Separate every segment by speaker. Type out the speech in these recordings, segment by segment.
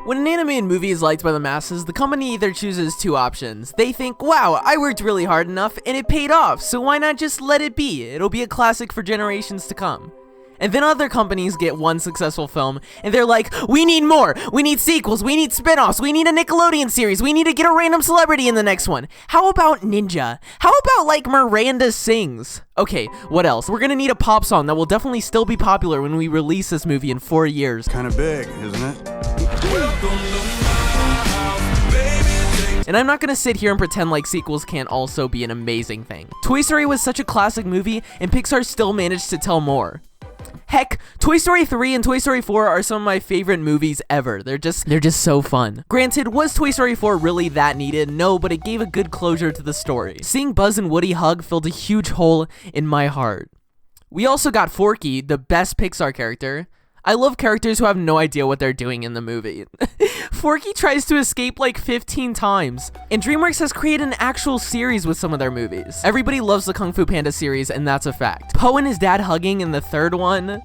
Speaker 1: When an animated movie is liked by the masses, the company either chooses two options. They think, wow, I worked really hard enough and it paid off, so why not just let it be? It'll be a classic for generations to come. And then other companies get one successful film, and they're like, we need more, we need sequels, we need spin-offs, we need a Nickelodeon series, we need to get a random celebrity in the next one. How about Ninja? How about, like, Miranda Sings? Okay, what else? We're gonna need a pop song that will definitely still be popular when we release this movie in 4 years.
Speaker 2: Kinda big, isn't it?
Speaker 1: And I'm not gonna sit here and pretend like sequels can't also be an amazing thing. Toy Story was such a classic movie, and Pixar still managed to tell more. Heck, Toy Story 3 and Toy Story 4 are some of my favorite movies ever. They're just so fun. Granted, was Toy Story 4 really that needed? No, but it gave a good closure to the story. Seeing Buzz and Woody hug filled a huge hole in my heart. We also got Forky, the best Pixar character. I love characters who have no idea what they're doing in the movie. Forky tries to escape like 15 times, and DreamWorks has created an actual series with some of their movies. Everybody loves the Kung Fu Panda series, and that's a fact. Poe and his dad hugging in the third one.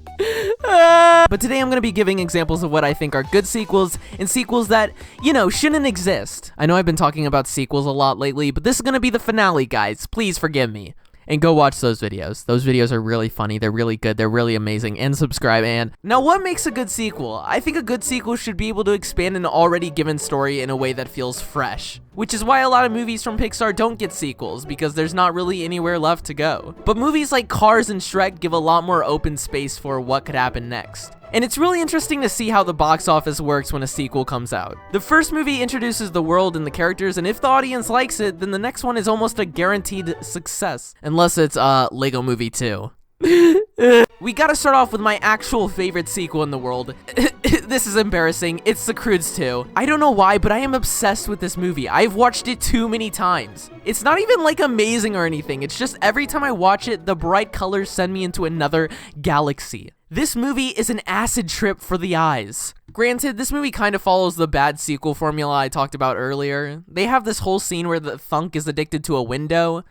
Speaker 1: But today I'm going to be giving examples of what I think are good sequels, and sequels that, you know, shouldn't exist. I know I've been talking about sequels a lot lately, but this is going to be the finale, guys. Please forgive me. And go watch those videos. Those videos are really funny, they're really good, they're really amazing, and subscribe. And now, what makes a good sequel? I think a good sequel should be able to expand an already given story in a way that feels fresh. Which is why a lot of movies from Pixar don't get sequels, because there's not really anywhere left to go. But movies like Cars and Shrek give a lot more open space for what could happen next. And it's really interesting to see how the box office works when a sequel comes out. The first movie introduces the world and the characters, and if the audience likes it, then the next one is almost a guaranteed success. Unless it's Lego Movie 2. We gotta start off with my actual favorite sequel in the world. This is embarrassing. It's The Croods 2. I don't know why, but I am obsessed with this movie. I've watched it too many times. It's not even like amazing or anything. It's just every time I watch it, the bright colors send me into another galaxy. This movie is an acid trip for the eyes. Granted, this movie kind of follows the bad sequel formula I talked about earlier. They have this whole scene where the thunk is addicted to a window.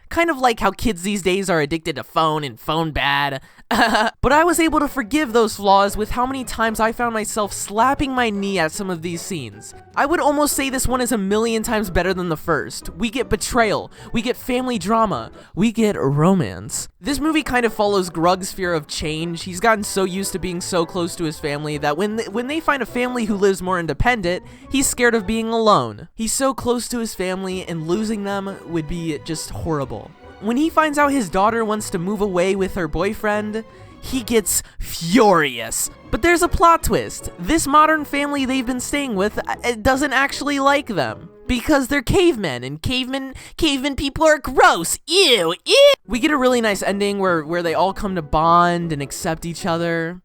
Speaker 1: Kind of like how kids these days are addicted to phone and phone bad. But I was able to forgive those flaws with how many times I found myself slapping my knee at some of these scenes. I would almost say this one is a million times better than the first. We get betrayal, we get family drama, we get romance. This movie kind of follows Grug's fear of change. He's gotten so used to being so close to his family that when they find a family who lives more independent, he's scared of being alone. He's so close to his family, and losing them would be just horrible. When he finds out his daughter wants to move away with her boyfriend, he gets furious. But there's a plot twist. This modern family they've been staying with doesn't actually like them. Because they're cavemen, and cavemen people are gross. Ew, ew. We get a really nice ending where they all come to bond and accept each other.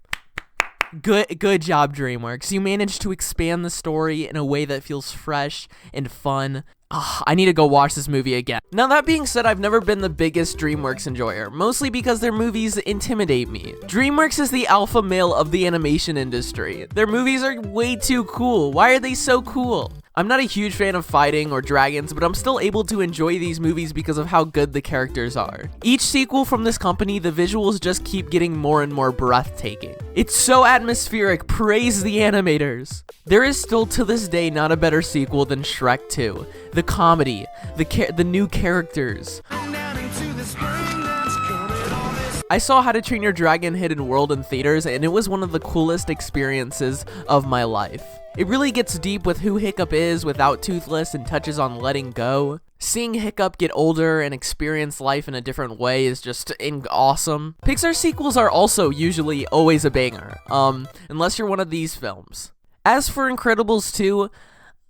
Speaker 1: Good job, DreamWorks. You managed to expand the story in a way that feels fresh and fun. I need to go watch this movie again. Now, that being said, I've never been the biggest DreamWorks enjoyer, mostly because their movies intimidate me. DreamWorks is the alpha male of the animation industry. Their movies are way too cool. Why are they so cool? I'm not a huge fan of fighting or dragons, but I'm still able to enjoy these movies because of how good the characters are. Each sequel from this company, the visuals just keep getting more and more breathtaking. It's so atmospheric, praise the animators. There is still to this day not a better sequel than Shrek 2. The comedy, the new characters. I saw How to Train Your Dragon Hidden World in theaters, and it was one of the coolest experiences of my life. It really gets deep with who Hiccup is without Toothless and touches on letting go. Seeing Hiccup get older and experience life in a different way is just awesome. Pixar sequels are also usually always a banger, unless you're one of these films. As for Incredibles 2,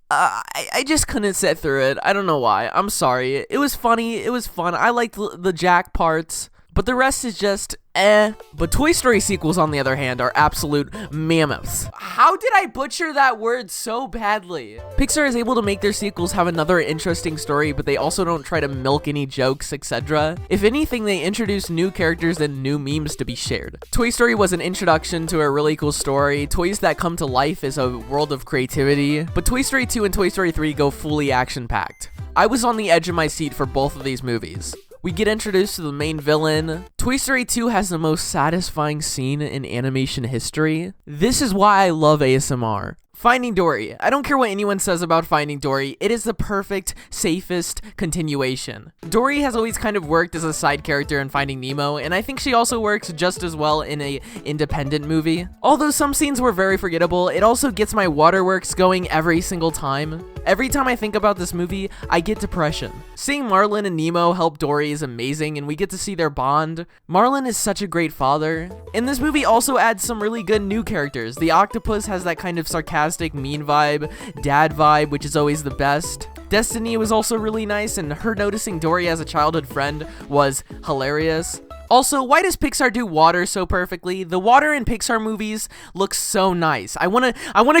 Speaker 1: I just couldn't sit through it. I don't know why. I'm sorry. It was funny. It was fun. I liked the Jack parts. But the rest is just But Toy Story sequels, on the other hand, are absolute mammoths. How did I butcher that word so badly? Pixar is able to make their sequels have another interesting story, but they also don't try to milk any jokes, etc. If anything, they introduce new characters and new memes to be shared. Toy Story was an introduction to a really cool story. Toys that come to life is a world of creativity. But Toy Story 2 and Toy Story 3 go fully action-packed. I was on the edge of my seat for both of these movies. We get introduced to the main villain. Toy Story 2 has the most satisfying scene in animation history. This is why I love ASMR. Finding Dory. I don't care what anyone says about Finding Dory, it is the perfect, safest continuation. Dory has always kind of worked as a side character in Finding Nemo, and I think she also works just as well in a independent movie. Although some scenes were very forgettable, it also gets my waterworks going every single time. Every time I think about this movie, I get depression. Seeing Marlin and Nemo help Dory is amazing, and we get to see their bond. Marlin is such a great father. And this movie also adds some really good new characters. The octopus has that kind of sarcastic, mean vibe, dad vibe, which is always the best. Destiny was also really nice, and her noticing Dory as a childhood friend was hilarious. Also, why does Pixar do water so perfectly? The water in Pixar movies looks so nice. I wanna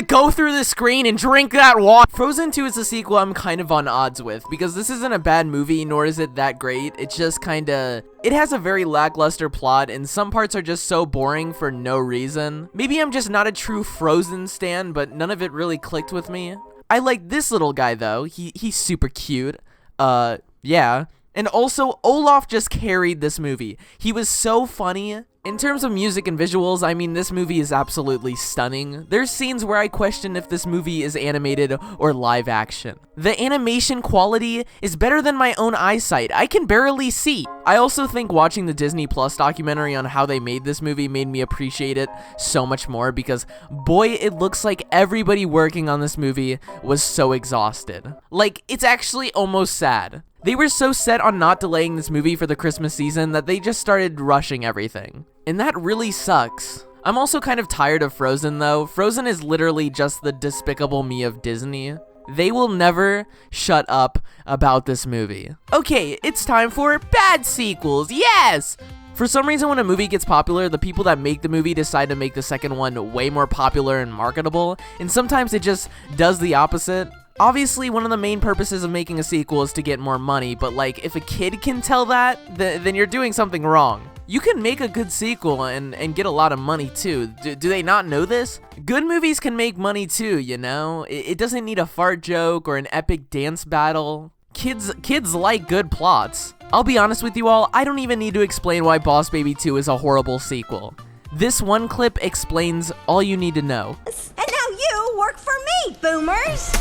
Speaker 1: go through the screen and drink that water. Frozen 2 is a sequel I'm kind of on odds with, because this isn't a bad movie, nor is it that great. It's just kinda... It has a very lackluster plot, and some parts are just so boring for no reason. Maybe I'm just not a true Frozen stan, but none of it really clicked with me. I like this little guy, though. He's super cute. Yeah. And also, Olaf just carried this movie. He was so funny. In terms of music and visuals, I mean, this movie is absolutely stunning. There's scenes where I question if this movie is animated or live action. The animation quality is better than my own eyesight. I can barely see. I also think watching the Disney Plus documentary on how they made this movie made me appreciate it so much more, because boy, it looks like everybody working on this movie was so exhausted. Like, it's actually almost sad. They were so set on not delaying this movie for the Christmas season that they just started rushing everything. And that really sucks. I'm also kind of tired of Frozen though. Frozen is literally just the Despicable Me of Disney. They will never shut up about this movie. Okay, it's time for bad sequels, yes! For some reason, when a movie gets popular, the people that make the movie decide to make the second one way more popular and marketable, and sometimes it just does the opposite. Obviously, one of the main purposes of making a sequel is to get more money, but like, if a kid can tell that, then you're doing something wrong. You can make a good sequel and get a lot of money too. Do they not know this? Good movies can make money too, you know? It doesn't need a fart joke or an epic dance battle. Kids like good plots. I'll be honest with you all, I don't even need to explain why Boss Baby 2 is a horrible sequel. This one clip explains all you need to know.
Speaker 2: And now you work for me, boomers!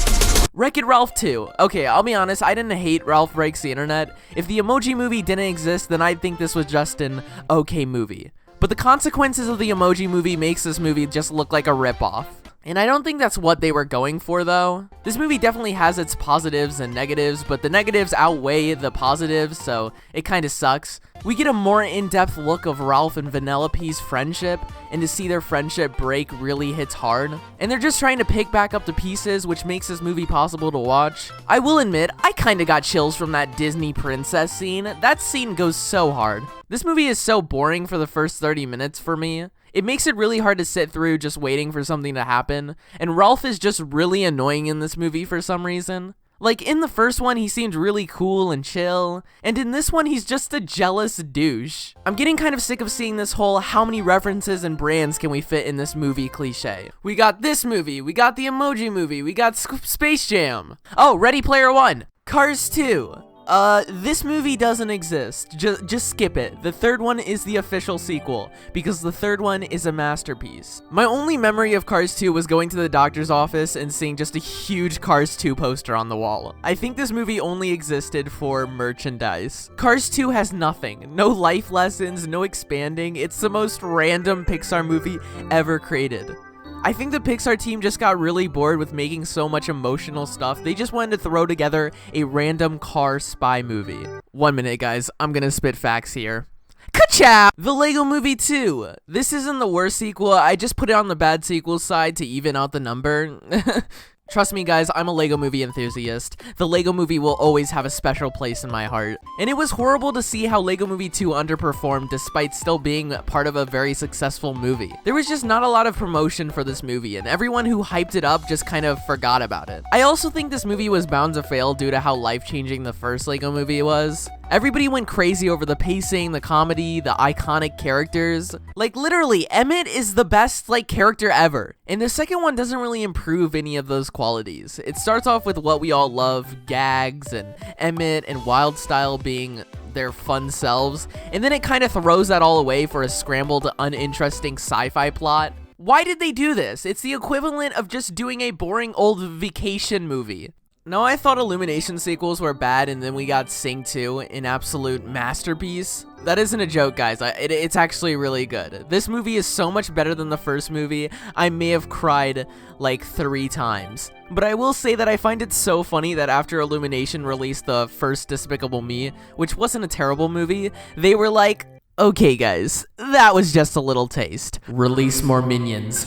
Speaker 1: Wreck-It Ralph 2. Okay, I'll be honest, I didn't hate Ralph Breaks the Internet. If the Emoji Movie didn't exist, then I'd think this was just an okay movie. But the consequences of the Emoji Movie makes this movie just look like a ripoff. And I don't think that's what they were going for, though. This movie definitely has its positives and negatives, but the negatives outweigh the positives, so it kinda sucks. We get a more in-depth look of Ralph and Vanellope's friendship, and to see their friendship break really hits hard. And they're just trying to pick back up the pieces, which makes this movie possible to watch. I will admit, I kinda got chills from that Disney princess scene. That scene goes so hard. This movie is so boring for the first 30 minutes for me. It makes it really hard to sit through just waiting for something to happen, and Ralph is just really annoying in this movie for some reason. Like, in the first one, he seemed really cool and chill, and in this one, he's just a jealous douche. I'm getting kind of sick of seeing this whole how many references and brands can we fit in this movie cliche. We got this movie, we got the Emoji Movie, we got Space Jam. Oh, Ready Player One, Cars 2. This movie doesn't exist. Just skip it. The third one is the official sequel, because the third one is a masterpiece. My only memory of Cars 2 was going to the doctor's office and seeing just a huge Cars 2 poster on the wall. I think this movie only existed for merchandise. Cars 2 has nothing. No life lessons, no expanding. It's the most random Pixar movie ever created. I think the Pixar team just got really bored with making so much emotional stuff. They just wanted to throw together a random car spy movie. 1 minute, guys. I'm gonna spit facts here. Ka-chow! The Lego Movie 2. This isn't the worst sequel. I just put it on the bad sequel side to even out the number. Trust me, guys, I'm a Lego Movie enthusiast. The Lego Movie will always have a special place in my heart. And it was horrible to see how Lego Movie 2 underperformed despite still being part of a very successful movie. There was just not a lot of promotion for this movie, and everyone who hyped it up just kind of forgot about it. I also think this movie was bound to fail due to how life-changing the first Lego Movie was. Everybody went crazy over the pacing, the comedy, the iconic characters. Like, literally, Emmett is the best, character ever. And the second one doesn't really improve any of those qualities. It starts off with what we all love, gags, and Emmett and Wildstyle being their fun selves, and then it kind of throws that all away for a scrambled, uninteresting sci-fi plot. Why did they do this? It's the equivalent of just doing a boring old vacation movie. No, I thought Illumination sequels were bad, and then we got Sing 2, an absolute masterpiece. That isn't a joke, guys. It's actually really good. This movie is so much better than the first movie. I may have cried like 3 times. But I will say that I find it so funny that after Illumination released the first Despicable Me, which wasn't a terrible movie, they were like, okay guys, that was just a little taste. Release more Minions.